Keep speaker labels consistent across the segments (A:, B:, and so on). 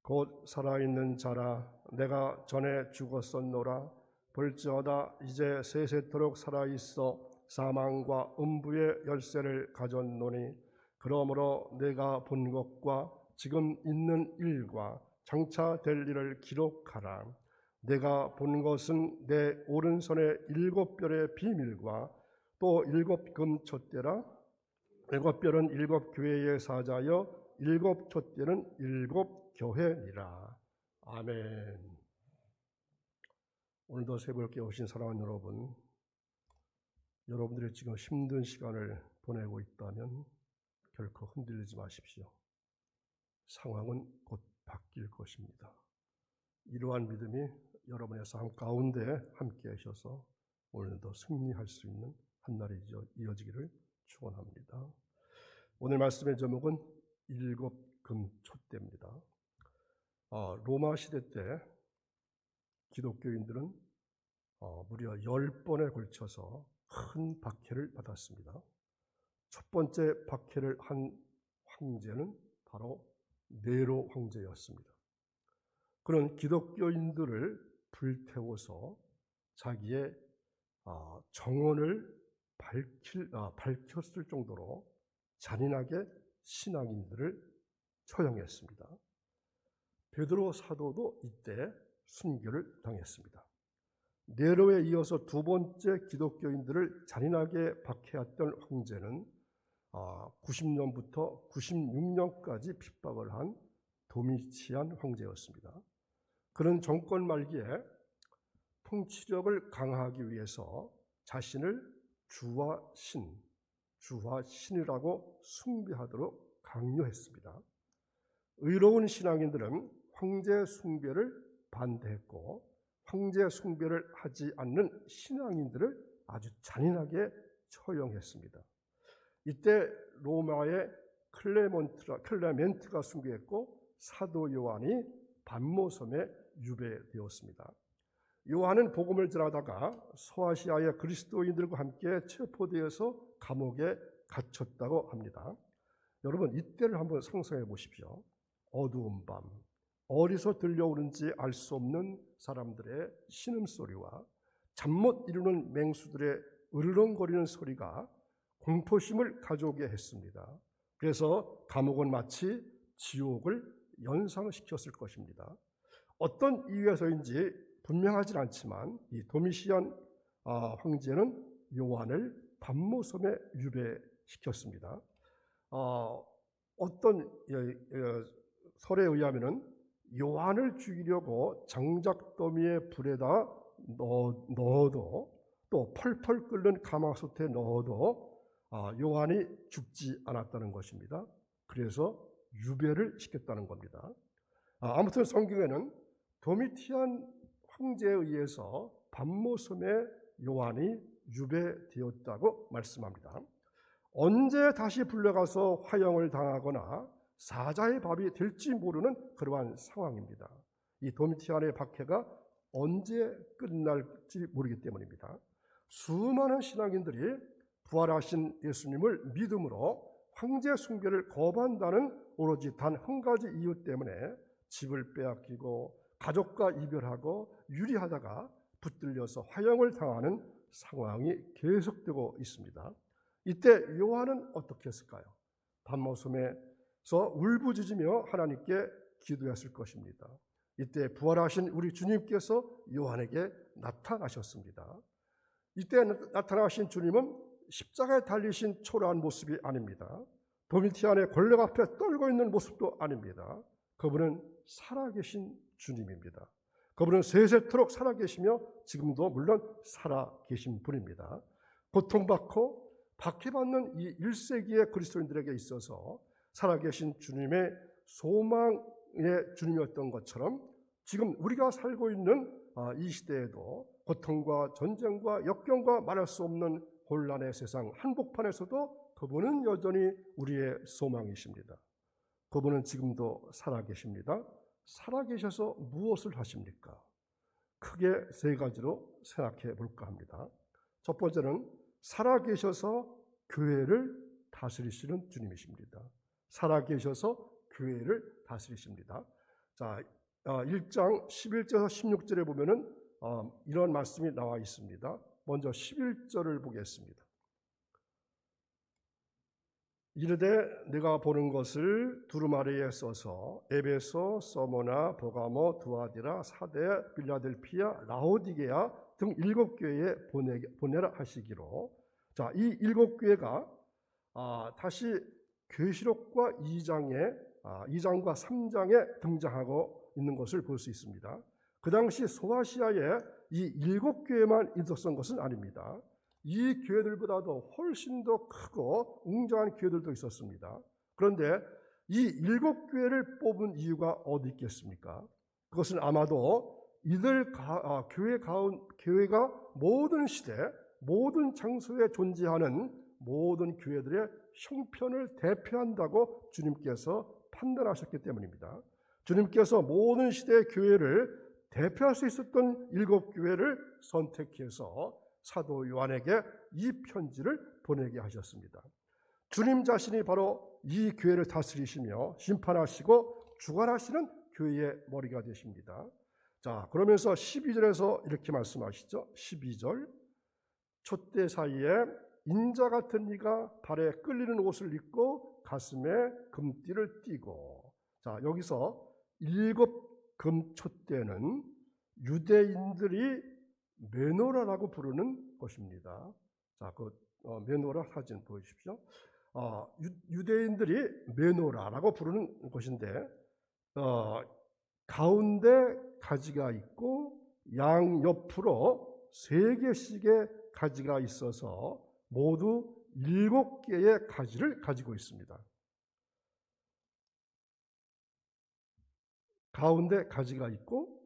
A: 곧 살아있는 자라 내가 전에 죽었었노라. 볼지어다 이제 세세토록 살아있어 사망과 음부의 열쇠를 가졌노니 그러므로 내가 본 것과 지금 있는 일과 장차 될 일을 기록하라. 내가 본 것은 내 오른손의 7별의 비밀과 또 7금 촛대라. 7별은 7교회의 사자여 7촛대는 7교회니라. 아멘. 오늘도 새벽에 오신 사랑하는 여러분, 여러분들이 지금 힘든 시간을 보내고 있다면 결코 흔들리지 마십시오. 상황은 곧 바뀔 것입니다. 이러한 믿음이 여러분의 삶 가운데 함께 하셔서 오늘도 승리할 수 있는 한날이 이어지기를 축원합니다. 오늘 말씀의 제목은 7금촛대입니다. 로마 시대 때 기독교인들은 무려 10번에 걸쳐서 큰 박해를 받았습니다. 첫 번째 박해를 한 황제는 바로 네로 황제였습니다. 그는 기독교인들을 불태워서 자기의 정언을 밝혔을 정도로 잔인하게 신앙인들을 처형했습니다. 베드로 사도도 이때 순교를 당했습니다. 네로에 이어서 두 번째 기독교인들을 잔인하게 박해했던 황제는 90년부터 96년까지 핍박을 한 도미치안 황제였습니다. 그는 정권 말기에 통치력을 강화하기 위해서 자신을 주와 신이라고 숭배하도록 강요했습니다. 의로운 신앙인들은 황제 숭배를 반대했고 황제 숭배를 하지 않는 신앙인들을 아주 잔인하게 처형했습니다. 이때 로마의 클레멘트가 숭배했고 사도 요한이 반모섬에 유배되었습니다. 요한은 복음을 전하다가 소아시아의 그리스도인들과 함께 체포되어서 감옥에 갇혔다고 합니다. 여러분 이때를 한번 상상해 보십시오. 어두운 밤, 어디서 들려오는지 알 수 없는 사람들의 신음소리와 잠 못 이루는 맹수들의 으르렁거리는 소리가 공포심을 가져오게 했습니다. 그래서 감옥은 마치 지옥을 연상시켰을 것입니다. 어떤 이유에서인지 분명하진 않지만 이 도미시안 황제는 요한을 반모섬에 유배시켰습니다. 어떤 설에 의하면은 요한을 죽이려고 장작더미에 불에다 넣어도 또 펄펄 끓는 가마솥에 넣어도 요한이 죽지 않았다는 것입니다. 그래서 유배를 시켰다는 겁니다. 아무튼 성경에는 도미티안 황제에 의해서 반모섬에 요한이 유배되었다고 말씀합니다. 언제 다시 불려가서 화형을 당하거나 사자의 밥이 될지 모르는 그러한 상황입니다. 이 도미티안의 박해가 언제 끝날지 모르기 때문입니다. 수많은 신앙인들이 부활하신 예수님을 믿음으로 황제 숭배를 거부한다는 오로지 단 한 가지 이유 때문에 집을 빼앗기고 가족과 이별하고 유리하다가 붙들려서 화형을 당하는 상황이 계속되고 있습니다. 이때 요한은 어떻게 했을까요? 반모섬에서 울부짖으며 하나님께 기도했을 것입니다. 이때 부활하신 우리 주님께서 요한에게 나타나셨습니다. 이때 나타나신 주님은 십자가에 달리신 초라한 모습이 아닙니다. 도미티안의 권력 앞에 떨고 있는 모습도 아닙니다. 그분은 살아계신 주님입니다. 그분은 세세토록 살아계시며 지금도 물론 살아계신 분입니다. 고통받고 박해받는 이 1세기의 그리스도인들에게 있어서 살아계신 주님의 소망의 주님이었던 것처럼 지금 우리가 살고 있는 이 시대에도 고통과 전쟁과 역경과 말할 수 없는 혼란의 세상 한복판에서도 그분은 여전히 우리의 소망이십니다. 그분은 지금도 살아계십니다. 살아계셔서 무엇을 하십니까? 크게 세 가지로 생각해 볼까 합니다. 첫 번째는 살아계셔서 교회를 다스리시는 주님이십니다. 살아계셔서 교회를 다스리십니다. 자, 1장 11절에서 16절에 보면은 이런 말씀이 나와 있습니다. 먼저 11절을 보겠습니다. 이르되 내가 보는 것을 두루마리에 써서 에베소, 서모나, 보가모, 두아디라, 사데, 빌라델피아, 라오디게아 등 7교회에 보내라 하시기로. 자, 이 7교회가 다시 계시록과 2장과 3장에 등장하고 있는 것을 볼 수 있습니다. 그 당시 소아시아에 이 7교회만 있었던 것은 아닙니다. 이 교회들보다도 훨씬 더 크고 웅장한 교회들도 있었습니다. 그런데 이 7교회를 뽑은 이유가 어디 있겠습니까? 그것은 아마도 이들 교회가 모든 시대, 모든 장소에 존재하는 모든 교회들의 형편을 대표한다고 주님께서 판단하셨기 때문입니다. 주님께서 모든 시대의 교회를 대표할 수 있었던 7교회를 선택해서 사도 요한에게 이 편지를 보내게 하셨습니다. 주님 자신이 바로 이 교회를 다스리시며 심판하시고 주관하시는 교회의 머리가 되십니다. 자, 그러면서 12절에서 이렇게 말씀하시죠. 12절, 촛대 사이에 인자 같은 이가 발에 끌리는 옷을 입고 가슴에 금띠를 띠고. 자, 여기서 7금 촛대는 유대인들이 메노라라고 부르는 것입니다. 자, 그 메노라 사진 보여주십시오. 유대인들이 메노라라고 부르는 것인데 가운데 가지가 있고 양 옆으로 3개씩의 가지가 있어서 모두 7개의 가지를 가지고 있습니다. 가운데 가지가 있고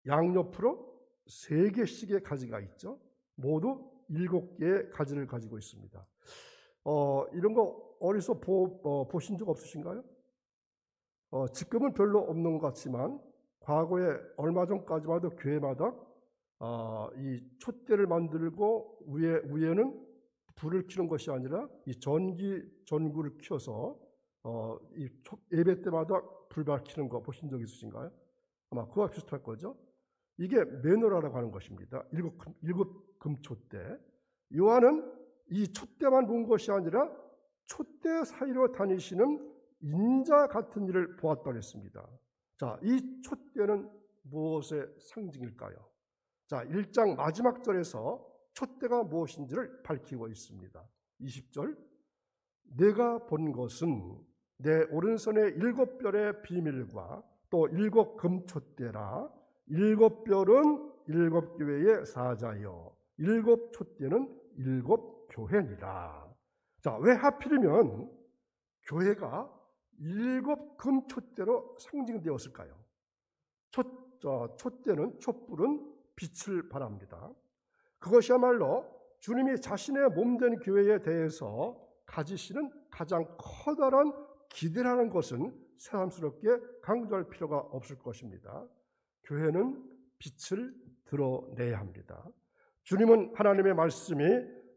A: 양옆으로 3개씩의 가지가 있죠. 모두 7개의 가지를 가지고 있습니다. 이런 거 어디서 보신 적 없으신가요? 지금은 별로 없는 것 같지만 과거에 얼마 전까지만 해도 교회마다 이 촛대를 만들고 위에는 불을 켜는 것이 아니라 이 전구를 켜서 이 예배 때마다 불 밝히는 거 보신 적 있으신가요? 아마 그와 비슷할 거죠. 이게 메노라라고 하는 것입니다. 7금 촛대. 요한은 이 촛대만 본 것이 아니라 촛대 사이로 다니시는 인자 같은 이를 보았다고 했습니다. 자, 이 촛대는 무엇의 상징일까요? 자, 1장 마지막 절에서 촛대가 무엇인지를 밝히고 있습니다. 20절, 내가 본 것은 내 오른손의 7별의 비밀과 또 7금 촛대라. 7별은 7교회의 사자요 7 촛대는 7 교회니라. 자, 왜 하필이면 교회가 7금 촛대로 상징되었을까요? 촛대는, 촛불은 빛을 발합니다. 그것이야말로 주님이 자신의 몸된 교회에 대해서 가지시는 가장 커다란 기대라는 것은 새삼스럽게 강조할 필요가 없을 것입니다. 교회는 빛을 드러내야 합니다. 주님은 하나님의 말씀이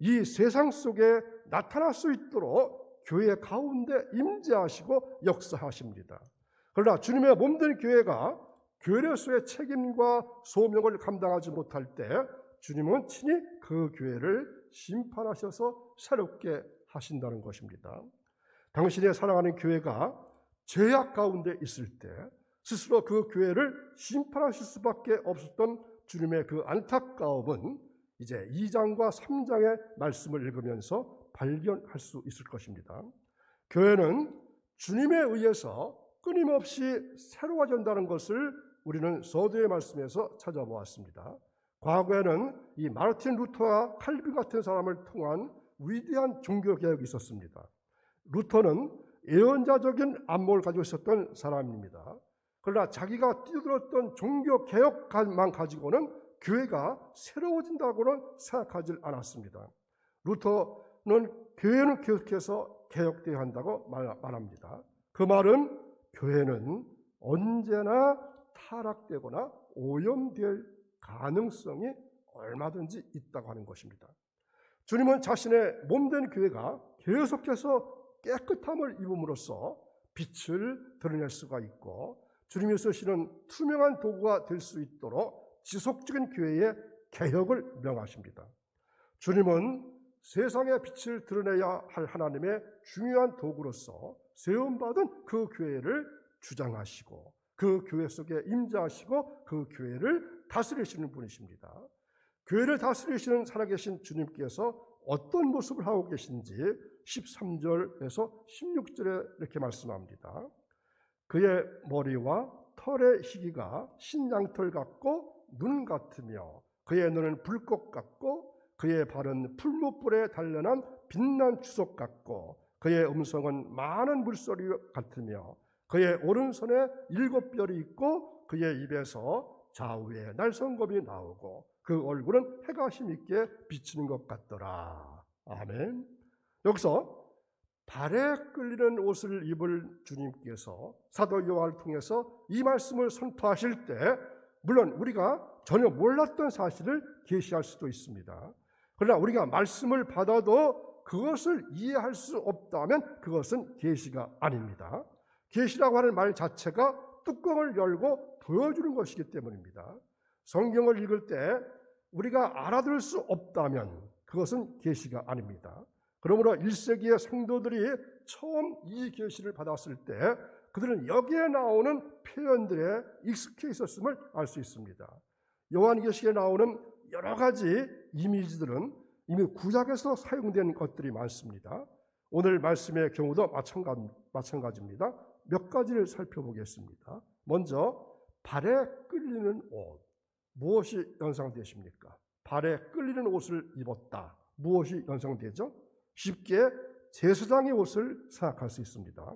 A: 이 세상 속에 나타날 수 있도록 교회 가운데 임재하시고 역사하십니다. 그러나 주님의 몸된 교회가 교회로서의 책임과 소명을 감당하지 못할 때 주님은 친히 그 교회를 심판하셔서 새롭게 하신다는 것입니다. 당신의 사랑하는 교회가 죄악 가운데 있을 때 스스로 그 교회를 심판하실 수밖에 없었던 주님의 그 안타까움은 이제 2장과 3장의 말씀을 읽으면서 발견할 수 있을 것입니다. 교회는 주님에 의해서 끊임없이 새로워진다는 것을 우리는 서두의 말씀에서 찾아보았습니다. 과거에는 이 마르틴 루터와 칼빈 같은 사람을 통한 위대한 종교개혁이 있었습니다. 루터는 예언자적인 안목을 가지고 있었던 사람입니다. 그러나 자기가 뛰어들었던 종교개혁만 가지고는 교회가 새로워진다고는 생각하지 않았습니다. 루터는 교회는 계속해서 개혁되어야 한다고 말합니다. 그 말은 교회는 언제나 타락되거나 오염될 가능성이 얼마든지 있다고 하는 것입니다. 주님은 자신의 몸된 교회가 계속해서 깨끗함을 입음으로써 빛을 드러낼 수가 있고 주님이 쓰시는 투명한 도구가 될 수 있도록 지속적인 교회의 개혁을 명하십니다. 주님은 세상의 빛을 드러내야 할 하나님의 중요한 도구로서 세움받은 그 교회를 주장하시고 그 교회 속에 임재하시고 그 교회를 다스리시는 분이십니다. 교회를 다스리시는 살아계신 주님께서 어떤 모습을 하고 계신지 13절에서 16절에 이렇게 말씀합니다. 그의 머리와 털의 희기가 신양털 같고 눈 같으며 그의 눈은 불꽃 같고 그의 발은 풀무불에 단련한 빛난 주석 같고 그의 음성은 많은 물소리 같으며 그의 오른손에 7 별이 있고 그의 입에서 좌우에 날성검이 나오고 그 얼굴은 해가 힘있게 비치는 것 같더라. 아멘. 여기서 발에 끌리는 옷을 입을 주님께서 사도 요한을 통해서 이 말씀을 선포하실 때 물론 우리가 전혀 몰랐던 사실을 계시할 수도 있습니다. 그러나 우리가 말씀을 받아도 그것을 이해할 수 없다면 그것은 계시가 아닙니다. 계시라고 하는 말 자체가 뚜껑을 열고 보여주는 것이기 때문입니다. 성경을 읽을 때 우리가 알아들을 수 없다면 그것은 계시가 아닙니다. 그러므로 1세기의 성도들이 처음 이 계시를 받았을 때 그들은 여기에 나오는 표현들에 익숙해 있었음을 알 수 있습니다. 요한계시에 나오는 여러 가지 이미지들은 이미 구약에서 사용된 것들이 많습니다. 오늘 말씀의 경우도 마찬가지입니다. 몇 가지를 살펴보겠습니다. 먼저 발에 끌리는 옷, 무엇이 연상되십니까? 발에 끌리는 옷을 입었다. 무엇이 연상되죠? 쉽게 제사장의 옷을 생각할 수 있습니다.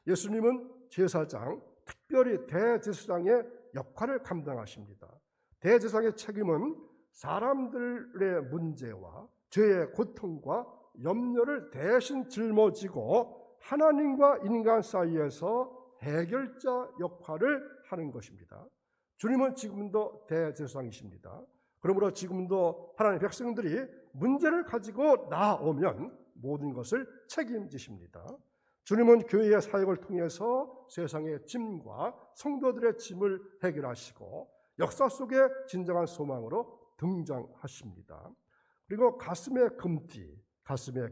A: 예수님은 제사장, 특별히 대제사장의 역할을 감당하십니다. 대제사장의 책임은 사람들의 문제와 죄의 고통과 염려를 대신 짊어지고 하나님과 인간 사이에서 해결자 역할을 하는 것입니다. 주님은 지금도 대제사장이십니다. 그러므로 지금도 하나님의 백성들이 문제를 가지고 나오면 모든 것을 책임지십니다. 주님은 교회의 사역을 통해서 세상의 짐과 성도들의 짐을 해결하시고 역사 속에 진정한 소망으로 등장하십니다. 그리고 가슴에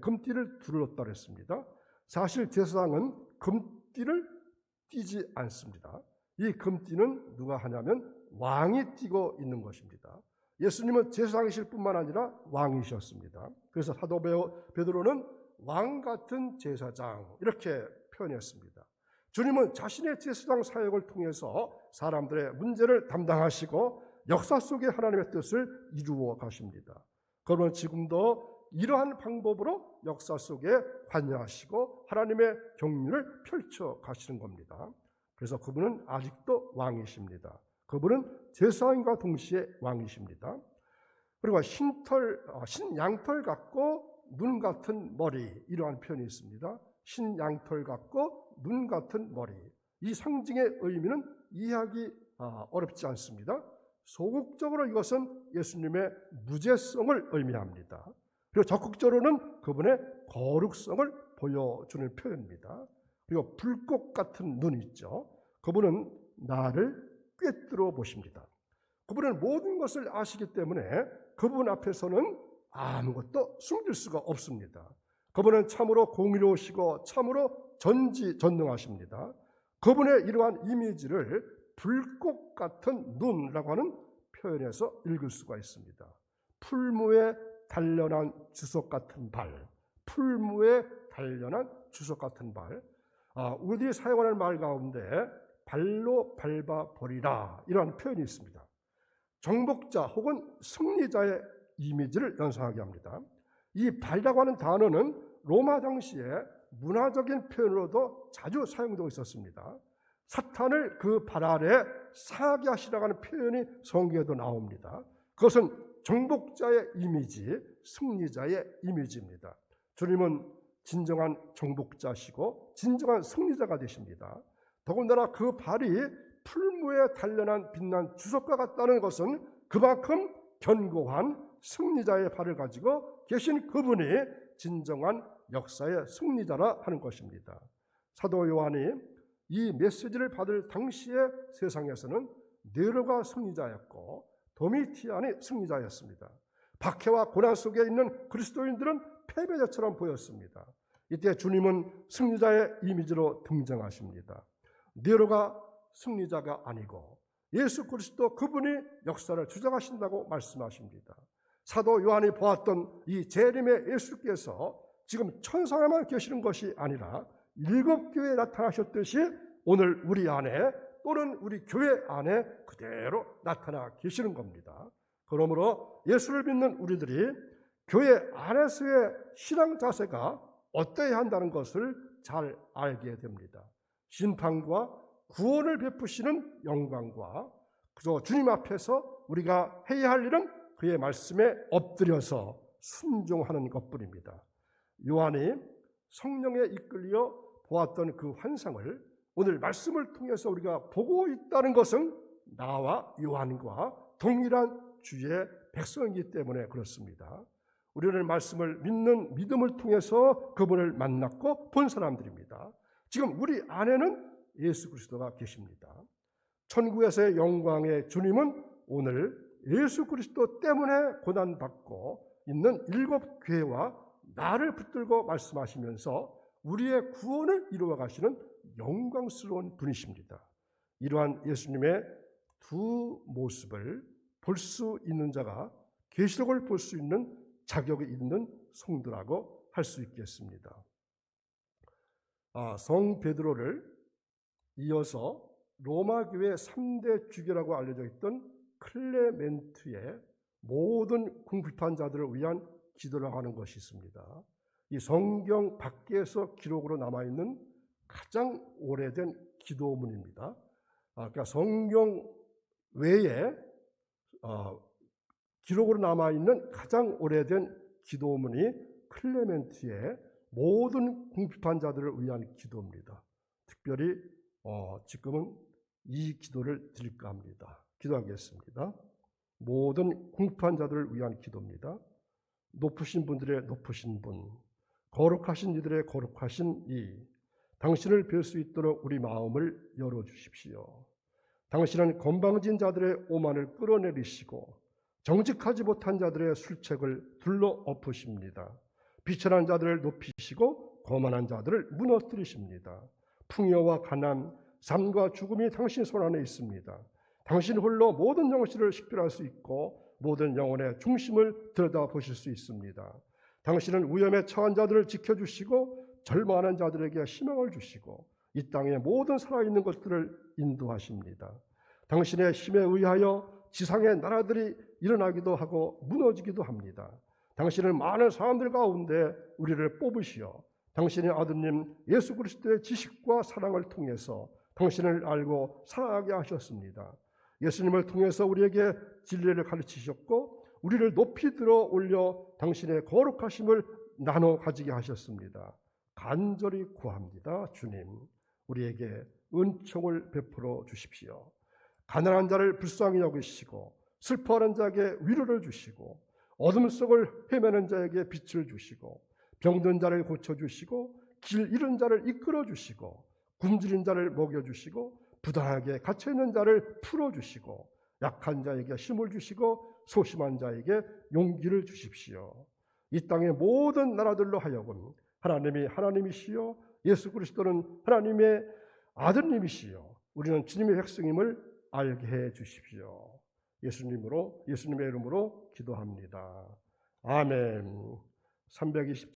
A: 금띠를 둘렀다 그랬습니다. 사실 제사장은 금띠를 띠지 않습니다. 이 금띠는 누가 하냐면 왕이 띠고 있는 것입니다. 예수님은 제사장이실 뿐만 아니라 왕이셨습니다. 그래서 사도 베드로는 왕 같은 제사장 이렇게 표현했습니다. 주님은 자신의 제사장 사역을 통해서 사람들의 문제를 담당하시고 역사 속에 하나님의 뜻을 이루어 가십니다. 그러면 지금도 이러한 방법으로 역사 속에 관여하시고 하나님의 경륜을 펼쳐 가시는 겁니다. 그래서 그분은 아직도 왕이십니다. 그분은 제사장과 동시에 왕이십니다. 그리고 신양털 같고 눈 같은 머리, 이러한 표현이 있습니다. 신양털 같고 눈 같은 머리. 이 상징의 의미는 이해하기 어렵지 않습니다. 소극적으로 이것은 예수님의 무죄성을 의미합니다. 그리고 적극적으로는 그분의 거룩성을 보여주는 표현입니다. 그리고 불꽃 같은 눈이 있죠. 그분은 나를 꿰뚫어 보십니다. 그분은 모든 것을 아시기 때문에 그분 앞에서는 아무것도 숨길 수가 없습니다. 그분은 참으로 공의로우시고 참으로 전지전능하십니다. 그분의 이러한 이미지를 불꽃 같은 눈이라고 하는 표현에서 읽을 수가 있습니다. 풀무에 단련한 주석 같은 발, 풀무에 단련한 주석 같은 발. 우리들이 사용하는 말 가운데 발로 밟아버리라 이러한 표현이 있습니다. 정복자 혹은 승리자의 이미지를 연상하게 합니다. 이 발이라고 하는 단어는 로마 당시에 문화적인 표현으로도 자주 사용되고 있었습니다. 사탄을 그 발 아래 상하게 하시라고 하는 표현이 성경에도 나옵니다. 그것은 정복자의 이미지, 승리자의 이미지입니다. 주님은 진정한 정복자시고 진정한 승리자가 되십니다. 더군다나 그 발이 풀무에 단련한 빛난 주석과 같다는 것은 그만큼 견고한 승리자의 발을 가지고 계신 그분이 진정한 역사의 승리자라 하는 것입니다. 사도 요한이 이 메시지를 받을 당시의 세상에서는 네로가 승리자였고 도미티안이 승리자였습니다. 박해와 고난 속에 있는 그리스도인들은 패배자처럼 보였습니다. 이때 주님은 승리자의 이미지로 등장하십니다. 네로가 승리자가 아니고 예수 그리스도 그분이 역사를 주장하신다고 말씀하십니다. 사도 요한이 보았던 이 재림의 예수께서 지금 천상에만 계시는 것이 아니라 7교회에 나타나셨듯이 오늘 우리 안에 또는 우리 교회 안에 그대로 나타나 계시는 겁니다. 그러므로 예수를 믿는 우리들이 교회 안에서의 신앙 자세가 어떠해야 한다는 것을 잘 알게 됩니다. 심판과 구원을 베푸시는 영광과 그저 주님 앞에서 우리가 해야 할 일은 그의 말씀에 엎드려서 순종하는 것뿐입니다. 요한이 성령에 이끌려 보았던 그 환상을 오늘 말씀을 통해서 우리가 보고 있다는 것은 나와 요한과 동일한 주의 백성이기 때문에 그렇습니다. 우리는 말씀을 믿는 믿음을 통해서 그분을 만났고 본 사람들입니다. 지금 우리 안에는 예수 그리스도가 계십니다. 천국에서의 영광의 주님은 오늘 예수 그리스도 때문에 고난받고 있는 7교회와 나를 붙들고 말씀하시면서 우리의 구원을 이루어 가시는 영광스러운 분이십니다. 이러한 예수님의 두 모습을 볼 수 있는 자가 계시록을 볼 수 있는 자격이 있는 성도라고 할 수 있겠습니다. 성 베드로를 이어서 로마 교회 3대 주교라고 알려져 있던 클레멘트의 모든 궁핍한 자들을 위한 기도라고 하는 것이 있습니다. 이 성경 밖에서 기록으로 남아있는 가장 오래된 기도문입니다. 그러니까 성경 외에 기록으로 남아있는 가장 오래된 기도문이 클레멘트의 모든 궁핍한 자들을 위한 기도입니다. 특별히 지금은 이 기도를 드릴까 합니다. 기도하겠습니다. 모든 궁핍한 자들을 위한 기도입니다. 높으신 분들의 높으신 분, 거룩하신 이들의 거룩하신 이, 당신을 뵐 수 있도록 우리 마음을 열어주십시오. 당신은 건방진 자들의 오만을 끌어내리시고 정직하지 못한 자들의 술책을 둘러 엎으십니다. 비천한 자들을 높이시고 거만한 자들을 무너뜨리십니다. 풍요와 가난, 삶과 죽음이 당신 손 안에 있습니다. 당신 홀로 모든 영혼을 식별할 수 있고 모든 영혼의 중심을 들여다보실 수 있습니다. 당신은 위험에 처한 자들을 지켜주시고 절망하는 자들에게 희망을 주시고 이 땅의 모든 살아있는 것들을 인도하십니다. 당신의 힘에 의하여 지상의 나라들이 일어나기도 하고 무너지기도 합니다. 당신은 많은 사람들 가운데 우리를 뽑으시어 당신의 아드님 예수 그리스도의 지식과 사랑을 통해서 당신을 알고 사랑하게 하셨습니다. 예수님을 통해서 우리에게 진리를 가르치셨고 우리를 높이 들어 올려 당신의 거룩하심을 나눠 가지게 하셨습니다. 간절히 구합니다. 주님, 우리에게 은총을 베풀어 주십시오. 가난한 자를 불쌍히 여기시고 슬퍼하는 자에게 위로를 주시고 어둠 속을 헤매는 자에게 빛을 주시고 병든 자를 고쳐주시고 길 잃은 자를 이끌어주시고 굶주린 자를 먹여주시고 부당하게 갇혀있는 자를 풀어주시고 약한 자에게 힘을 주시고 소심한 자에게 용기를 주십시오. 이 땅의 모든 나라들로 하여금 하나님이 하나님이시요 예수 그리스도는 하나님의 아들님이시요 우리는 주님의 백성임을 알게 해 주십시오. 예수님의 이름으로 기도합니다. 아멘. 320